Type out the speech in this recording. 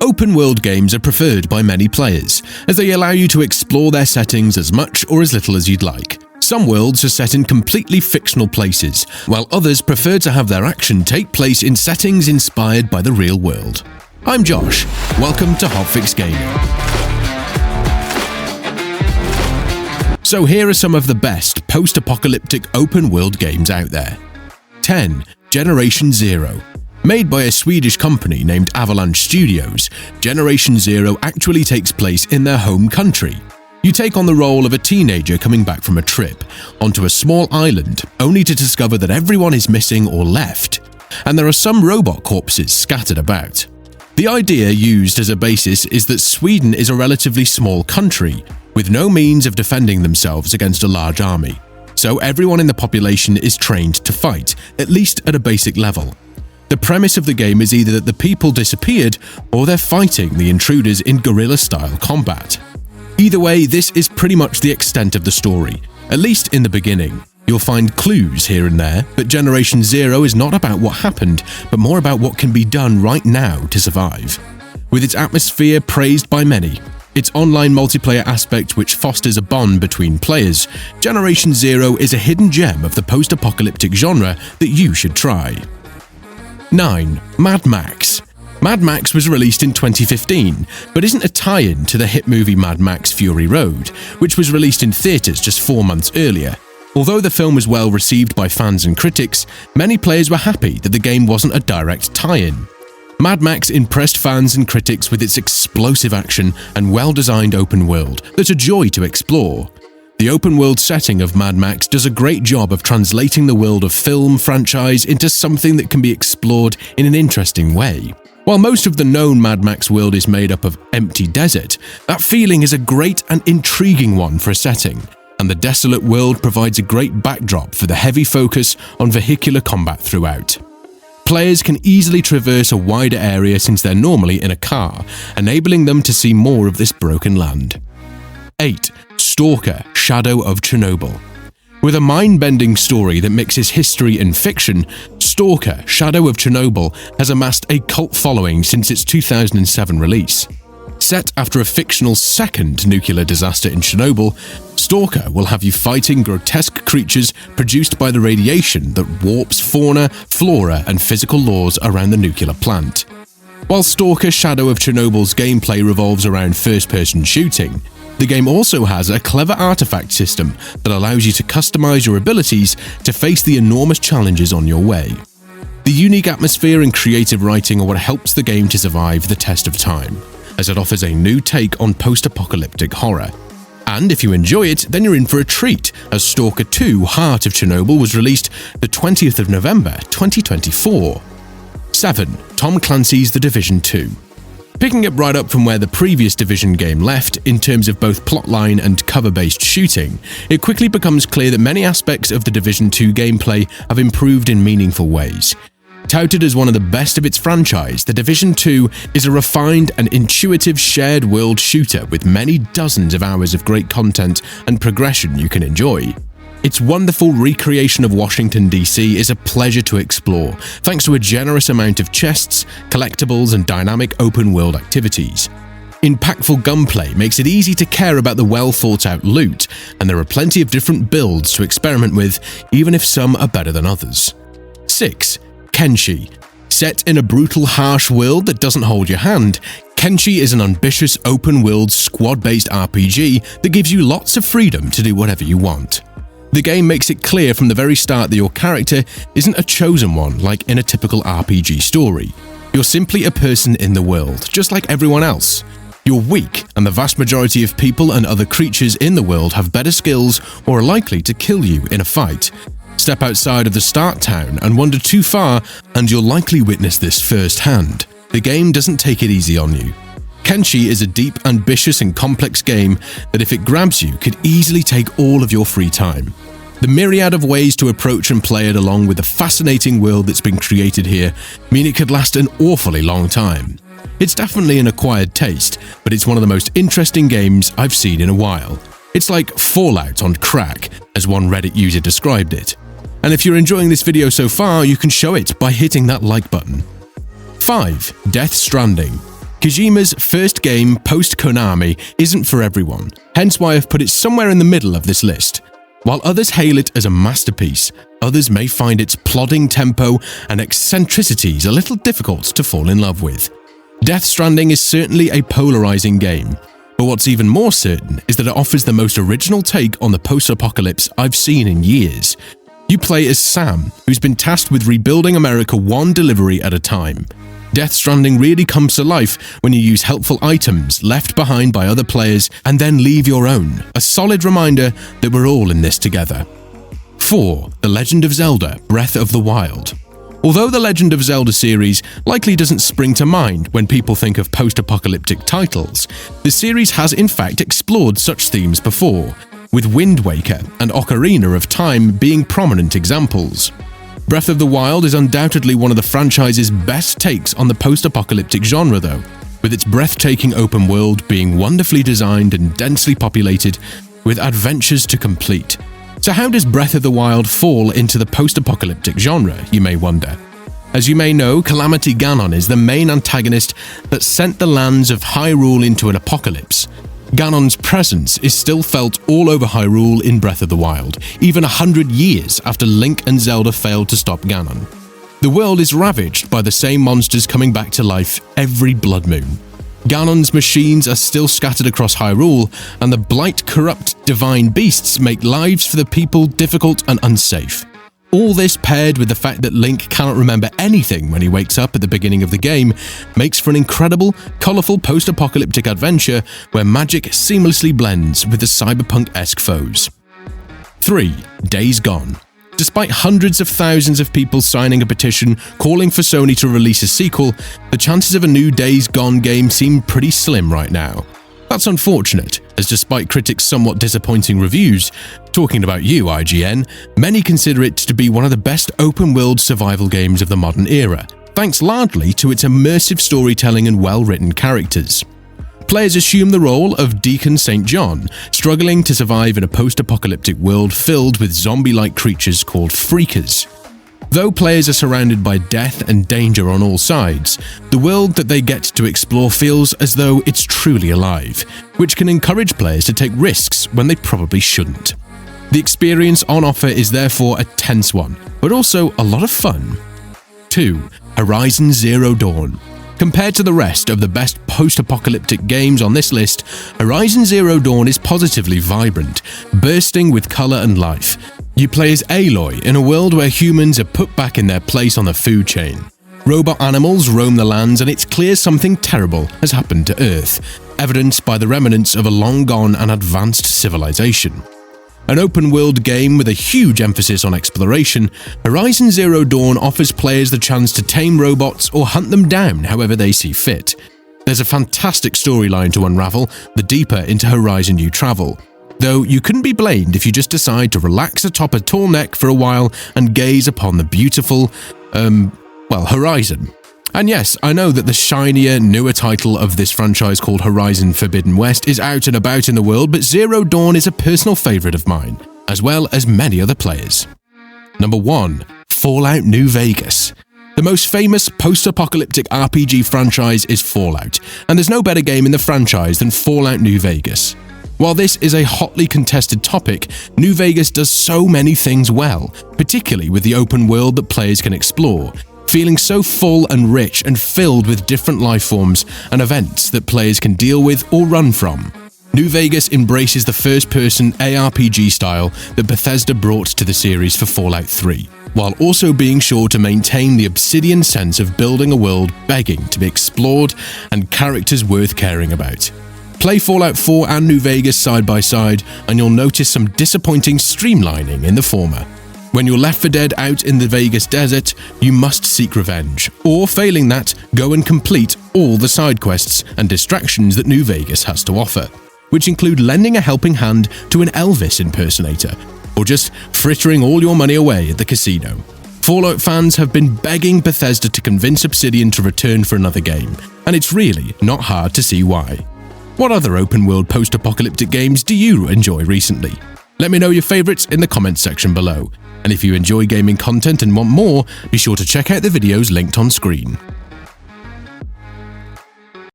Open-world games are preferred by many players, as they allow you to explore their settings as much or as little as you'd like. Some worlds are set in completely fictional places, while others prefer to have their action take place in settings inspired by the real world. I'm Josh. Welcome to HotFix Gaming. So here are some of the best post-apocalyptic open-world games out there. 10. Generation Zero. Made by a Swedish company named Avalanche Studios, Generation Zero actually takes place in their home country. You take on the role of a teenager coming back from a trip onto a small island, only to discover that everyone is missing or left, and there are some robot corpses scattered about. The idea used as a basis is that Sweden is a relatively small country, with no means of defending themselves against a large army, so everyone in the population is trained to fight, at least at a basic level. The premise of the game is either that the people disappeared or they're fighting the intruders in guerrilla-style combat. Either way, this is pretty much the extent of the story, at least in the beginning. You'll find clues here and there, but Generation Zero is not about what happened, but more about what can be done right now to survive. With its atmosphere praised by many, its online multiplayer aspect which fosters a bond between players, Generation Zero is a hidden gem of the post-apocalyptic genre that you should try. 9. Mad Max. Mad Max was released in 2015, but isn't a tie-in to the hit movie Mad Max Fury Road, which was released in theaters just 4 months earlier. Although the film was well received by fans and critics, many players were happy that the game wasn't a direct tie-in. Mad Max impressed fans and critics with its explosive action and well-designed open world that's a joy to explore. The open-world setting of Mad Max does a great job of translating the world of film franchise into something that can be explored in an interesting way. While most of the known Mad Max world is made up of empty desert, that feeling is a great and intriguing one for a setting, and the desolate world provides a great backdrop for the heavy focus on vehicular combat throughout. Players can easily traverse a wider area since they're normally in a car, enabling them to see more of this broken land. 8. Stalker, Shadow of Chernobyl. With a mind-bending story that mixes history and fiction, Stalker, Shadow of Chernobyl has amassed a cult following since its 2007 release. Set after a fictional second nuclear disaster in Chernobyl, Stalker will have you fighting grotesque creatures produced by the radiation that warps fauna, flora, and physical laws around the nuclear plant. While Stalker, Shadow of Chernobyl's gameplay revolves around first-person shooting, the game also has a clever artifact system that allows you to customize your abilities to face the enormous challenges on your way. The unique atmosphere and creative writing are what helps the game to survive the test of time, as it offers a new take on post-apocalyptic horror. And if you enjoy it, then you're in for a treat, as Stalker 2: Heart of Chernobyl was released the 20th of November 2024. 7. Tom Clancy's The Division 2. Picking it right up from where the previous Division game left, in terms of both plotline and cover-based shooting, it quickly becomes clear that many aspects of the Division 2 gameplay have improved in meaningful ways. Touted as one of the best of its franchise, The Division 2 is a refined and intuitive shared world shooter with many dozens of hours of great content and progression you can enjoy. Its wonderful recreation of Washington, D.C. is a pleasure to explore, thanks to a generous amount of chests, collectibles, and dynamic open-world activities. Impactful gunplay makes it easy to care about the well-thought-out loot, and there are plenty of different builds to experiment with, even if some are better than others. 6. Kenshi. Set in a brutal, harsh world that doesn't hold your hand, Kenshi is an ambitious open-world squad-based RPG that gives you lots of freedom to do whatever you want. The game makes it clear from the very start that your character isn't a chosen one like in a typical RPG story. You're simply a person in the world, just like everyone else. You're weak, and the vast majority of people and other creatures in the world have better skills or are likely to kill you in a fight. Step outside of the start town and wander too far, and you'll likely witness this firsthand. The game doesn't take it easy on you. Kenshi is a deep, ambitious, and complex game that, if it grabs you, could easily take all of your free time. The myriad of ways to approach and play it, along with the fascinating world that's been created here, mean it could last an awfully long time. It's definitely an acquired taste, but it's one of the most interesting games I've seen in a while. It's like Fallout on crack, as one Reddit user described it. And if you're enjoying this video so far, you can show it by hitting that like button. 5. Death Stranding. Kojima's first game post-Konami isn't for everyone, hence why I've put it somewhere in the middle of this list. While others hail it as a masterpiece, others may find its plodding tempo and eccentricities a little difficult to fall in love with. Death Stranding is certainly a polarizing game, but what's even more certain is that it offers the most original take on the post-apocalypse I've seen in years. You play as Sam, who's been tasked with rebuilding America one delivery at a time. Death Stranding really comes to life when you use helpful items left behind by other players and then leave your own, a solid reminder that we're all in this together. 4. The Legend of Zelda: Breath of the Wild. Although the Legend of Zelda series likely doesn't spring to mind when people think of post-apocalyptic titles, the series has in fact explored such themes before, with Wind Waker and Ocarina of Time being prominent examples. Breath of the Wild is undoubtedly one of the franchise's best takes on the post-apocalyptic genre though, with its breathtaking open world being wonderfully designed and densely populated with adventures to complete. So how does Breath of the Wild fall into the post-apocalyptic genre, you may wonder? As you may know, Calamity Ganon is the main antagonist that sent the lands of Hyrule into an apocalypse. Ganon's presence is still felt all over Hyrule in Breath of the Wild, even 100 years after Link and Zelda failed to stop Ganon. The world is ravaged by the same monsters coming back to life every blood moon. Ganon's machines are still scattered across Hyrule, and the blight corrupt divine beasts make lives for the people difficult and unsafe. All this paired with the fact that Link cannot remember anything when he wakes up at the beginning of the game makes for an incredible, colourful post-apocalyptic adventure where magic seamlessly blends with the cyberpunk-esque foes. 3. Days Gone. Despite hundreds of thousands of people signing a petition calling for Sony to release a sequel, the chances of a new Days Gone game seem pretty slim right now. That's unfortunate, as despite critics' somewhat disappointing reviews, talking about you, IGN, many consider it to be one of the best open-world survival games of the modern era, thanks largely to its immersive storytelling and well-written characters. Players assume the role of Deacon St. John, struggling to survive in a post-apocalyptic world filled with zombie-like creatures called Freakers. Though players are surrounded by death and danger on all sides, the world that they get to explore feels as though it's truly alive, which can encourage players to take risks when they probably shouldn't. The experience on offer is therefore a tense one, but also a lot of fun. 2. Horizon Zero Dawn. Compared to the rest of the best post-apocalyptic games on this list, Horizon Zero Dawn is positively vibrant, bursting with colour and life. You play as Aloy in a world where humans are put back in their place on the food chain. Robot animals roam the lands and it's clear something terrible has happened to Earth, evidenced by the remnants of a long-gone and advanced civilization. An open-world game with a huge emphasis on exploration, Horizon Zero Dawn offers players the chance to tame robots or hunt them down however they see fit. There's a fantastic storyline to unravel the deeper into Horizon you travel, though you couldn't be blamed if you just decide to relax atop a tall neck for a while and gaze upon the beautiful, horizon. And yes, I know that the shinier, newer title of this franchise called Horizon Forbidden West is out and about in the world, but Zero Dawn is a personal favourite of mine, as well as many other players. Number 1. Fallout New Vegas. The most famous post-apocalyptic RPG franchise is Fallout, and there's no better game in the franchise than Fallout New Vegas. While this is a hotly contested topic, New Vegas does so many things well, particularly with the open world that players can explore, feeling so full and rich and filled with different life forms and events that players can deal with or run from. New Vegas embraces the first-person ARPG style that Bethesda brought to the series for Fallout 3, while also being sure to maintain the Obsidian sense of building a world begging to be explored and characters worth caring about. Play Fallout 4 and New Vegas side by side and you'll notice some disappointing streamlining in the former. When you're left for dead out in the Vegas desert, you must seek revenge, or failing that, go and complete all the side quests and distractions that New Vegas has to offer, which include lending a helping hand to an Elvis impersonator, or just frittering all your money away at the casino. Fallout fans have been begging Bethesda to convince Obsidian to return for another game, and it's really not hard to see why. What other open-world post-apocalyptic games do you enjoy recently? Let me know your favourites in the comments section below. And if you enjoy gaming content and want more, be sure to check out the videos linked on screen.